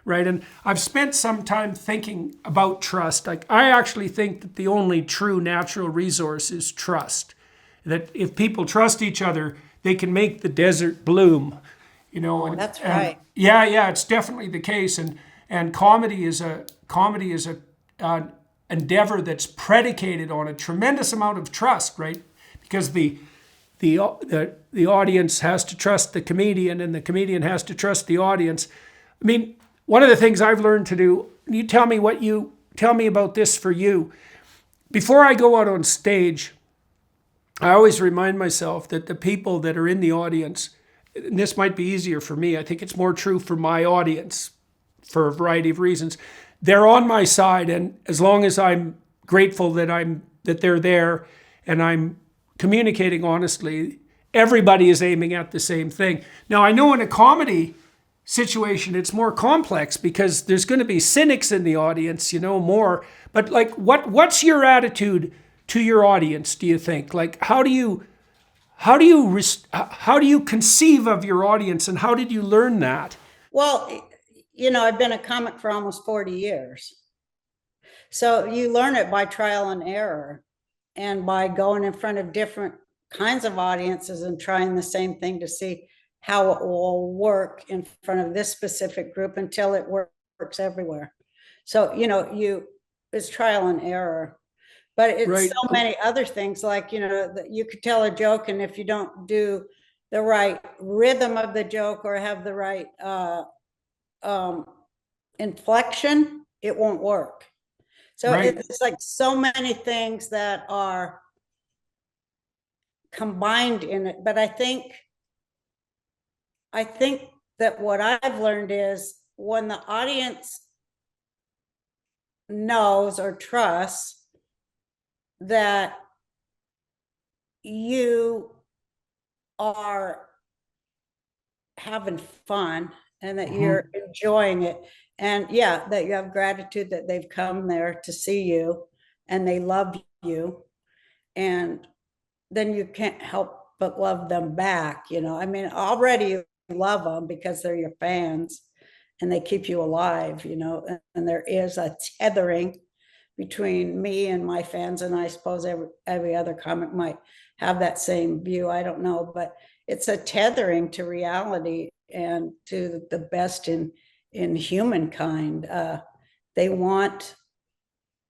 right? And I've spent some time thinking about trust. Like, I actually think that the only true natural resource is trust. That if people trust each other, they can make the desert bloom, Oh, and, that's right. yeah, it's definitely the case. And comedy is a endeavor that's predicated on a tremendous amount of trust, right? Because the audience has to trust the comedian, and the comedian has to trust the audience. I mean, one of the things I've learned to do. Tell me about this for you. Before I go out on stage, I always remind myself that the people that are in the audience, and this might be easier for me, I think it's more true for my audience for a variety of reasons. They're on my side, and as long as I'm grateful that they're there and I'm communicating honestly, everybody is aiming at the same thing. Now, I know in a comedy situation it's more complex because there's going to be cynics in the audience, more. But like, what's your attitude to your audience, do you think? Like, how do you conceive of your audience, and how did you learn that? Well, I've been a comic for almost 40 years. So you learn it by trial and error and by going in front of different kinds of audiences and trying the same thing to see how it will work in front of this specific group until it works everywhere. So, it's trial and error. But it's Right. so many other things, like, that you could tell a joke, and if you don't do the right rhythm of the joke or have the right um, inflection, it won't work. So Right. it's like so many things that are combined in it. But I think that what I've learned is when the audience knows or trusts that you are having fun and that you're enjoying it, and yeah, that you have gratitude that they've come there to see you and they love you, and then you can't help but love them back. I mean, already you love them because they're your fans and they keep you alive, and there is a tethering between me and my fans. And I suppose every other comic might have that same view. I don't know, but it's a tethering to reality and to the best in humankind. They want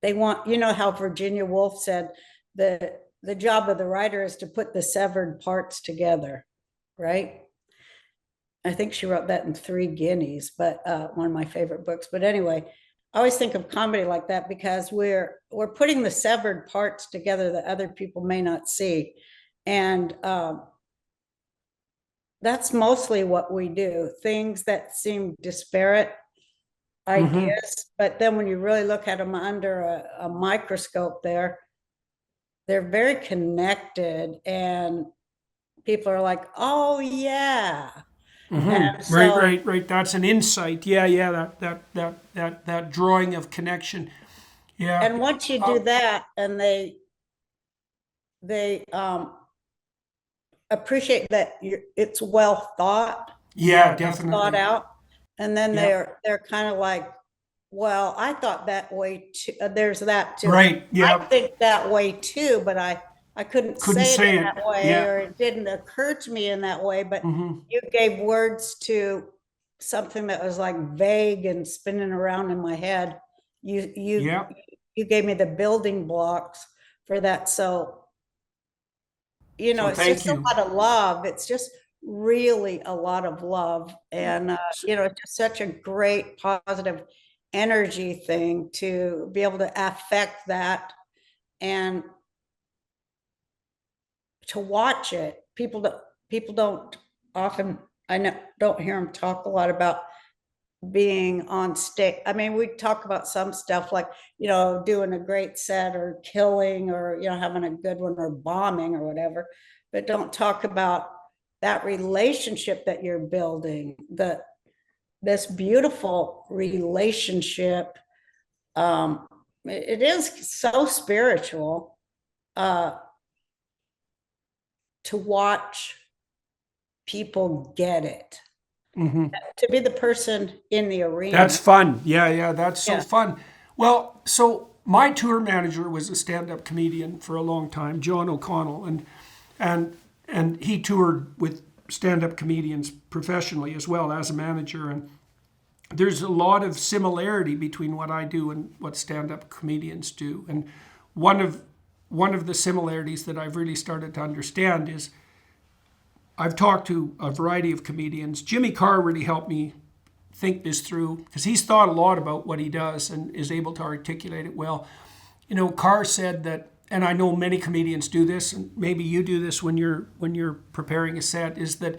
how Virginia Woolf said the job of the writer is to put the severed parts together, right? I think she wrote that in Three Guineas, but one of my favorite books. But anyway, I always think of comedy like that because we're putting the severed parts together that other people may not see, and that's mostly what we do. Things that seem disparate Mm-hmm. ideas, but then when you really look at them under a microscope, they're very connected, and people are like, "Oh yeah," and Right, so right, right. That's an insight. Yeah, yeah. That drawing of connection. Yeah. and once you do Uh, that, and they appreciate that it's well yeah, thought definitely. out, and then Yeah. they're kind of like, well, I thought that way too. There's that too. Right. I Yeah. think that way too, but I couldn't Couldn't say it say in it. that way, Yeah. or it didn't occur to me in that way. But you gave words to something that was like vague and spinning around in my head. You you Yeah. you gave me the building blocks for that. So So it's thank just a you. lot of love. It's just really a lot of love. And, So, it's just such a great positive energy thing to be able to affect that and to watch it. People don't often, I know, don't hear them talk a lot about being on stage. I mean, we talk about some stuff like, doing a great set or killing or, having a good one or bombing or whatever, but don't talk about that relationship that you're building, this beautiful relationship. It is so spiritual uh, to watch people get it. to be the person in the arena. That's fun. Yeah, that's so Yeah. fun. Well, so my tour manager was a stand-up comedian for a long time, John O'Connell, and and he toured with stand-up comedians professionally as well as a manager. And there's a lot of similarity between what I do and what stand-up comedians do. And one of the similarities that I've really started to understand is I've talked to a variety of comedians. Jimmy Carr really helped me think this through because he's thought a lot about what he does and is able to articulate it well. Carr said that, and I know many comedians do this, and maybe you do this when you're preparing a set, is that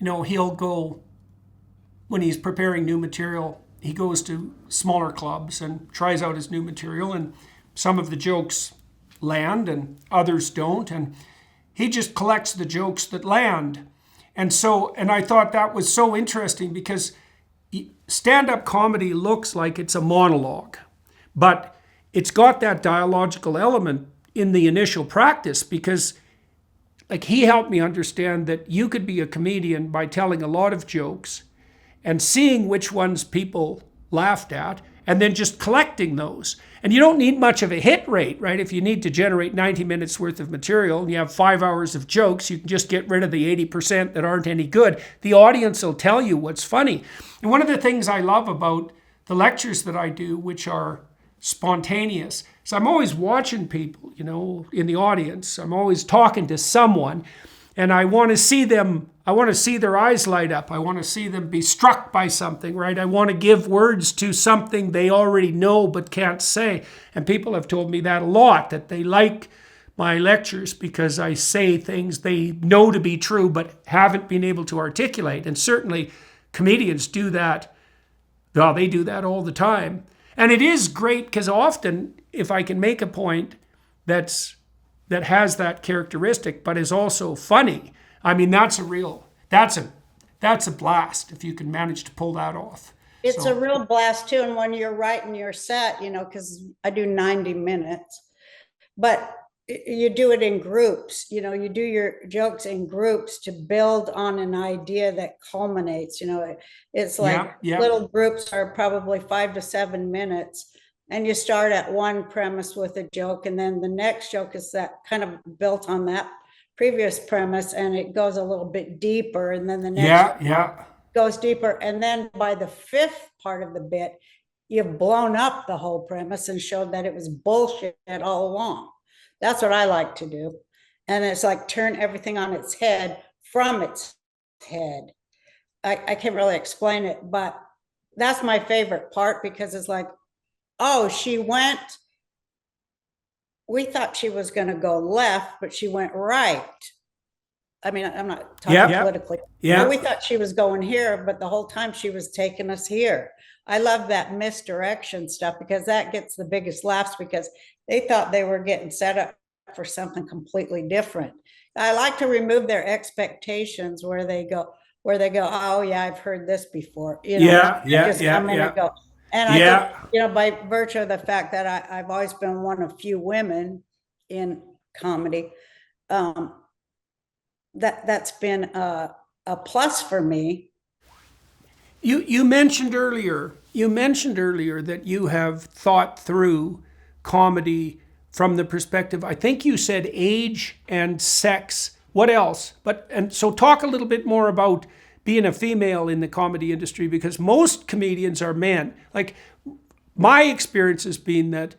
he'll go when he's preparing new material, he goes to smaller clubs and tries out his new material, and some of the jokes land and others don't, and he just collects the jokes that land. And I thought that was so interesting because stand-up comedy looks like it's a monologue, but it's got that dialogical element in the initial practice because like he helped me understand that you could be a comedian by telling a lot of jokes and seeing which ones people laughed at and then just collecting those. And you don't need much of a hit rate, right? If you need to generate 90 minutes worth of material and you have 5 hours of jokes, you can just get rid of the 80% that aren't any good. The audience will tell you what's funny. And one of the things I love about the lectures that I do, which are spontaneous, is I'm always watching people, in the audience. I'm always talking to someone and I want to see them. I want to see their eyes light up. I want to see them be struck by something, right? I want to give words to something they already know but can't say. And people have told me that a lot, that they like my lectures because I say things they know to be true but haven't been able to articulate. And certainly comedians do that. Well, they do that all the time. And it is great because often if I can make a point that has that characteristic but is also funny, I mean, that's a blast if you can manage to pull that off. It's a real blast too. And when you're writing your set, because I do 90 minutes, but you do it in groups, you do your jokes in groups to build on an idea that culminates, it's like little groups are probably 5 to 7 minutes. And you start at one premise with a joke, and then the next joke is that kind of built on that previous premise, and it goes a little bit deeper, and then the next goes deeper, and then by the 5th part of the bit, you've blown up the whole premise and showed that it was bullshit all along. That's what I like to do, and it's like turn everything on its head from its head. I can't really explain it, but that's my favorite part because it's like, oh, we thought she was going to go left, but she went right. I mean, I'm not talking politically. We thought she was going here, but the whole time she was taking us here. I love that misdirection stuff because that gets the biggest laughs because they thought they were getting set up for something completely different. I like to remove their expectations where they go, oh yeah, I've heard this before. Come in and go. And I think, by virtue of the fact that I've always been one of few women in comedy, that's been a plus for me. You mentioned earlier that you have thought through comedy from the perspective, I think you said age and sex. What else? So talk a little bit more about being a female in the comedy industry because most comedians are men. Like my experience has been that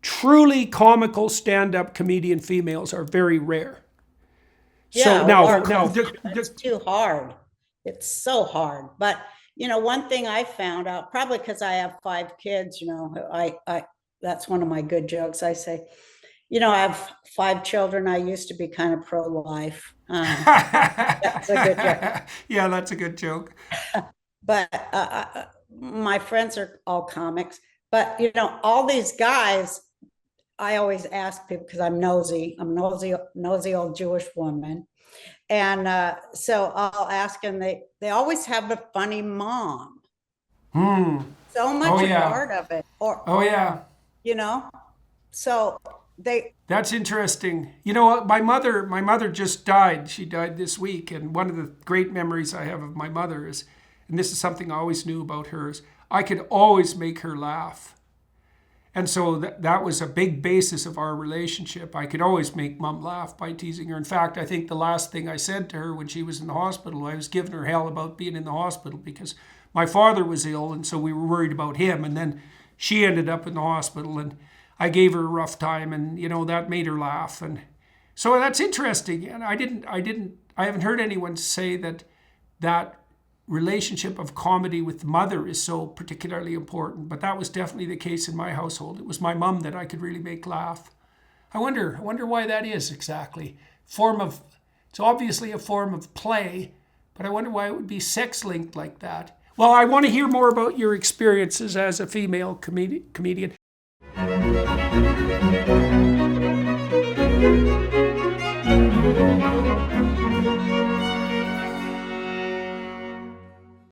truly comical stand-up comedian females are very rare. Yeah, it's too hard. It's so hard. But one thing I found out, probably because I have 5 kids, I that's one of my good jokes. I say, I have 5 children. I used to be kind of pro-life. That's a good joke. Yeah, that's a good joke. But my friends are all comics. But, all these guys, I always ask people because I'm nosy. I'm nosy old Jewish woman. And so I'll ask them, they always have a funny mom. So much a part of it. So That's interesting. You know what? My mother just died. She died this week. And one of the great memories I have of my mother is, and this is something I always knew about her, is I could always make her laugh. And so that was a big basis of our relationship. I could always make Mom laugh by teasing her. In fact, I think the last thing I said to her when she was in the hospital, I was giving her hell about being in the hospital because my father was ill, and so we were worried about him. And then she ended up in the hospital, and I gave her a rough time, and that made her laugh. And so that's interesting. And I haven't heard anyone say that relationship of comedy with the mother is so particularly important, but that was definitely the case in my household. It was my mom that I could really make laugh. I wonder why that is exactly. It's obviously a form of play, but I wonder why it would be sex linked like that. Well, I want to hear more about your experiences as a female comedian.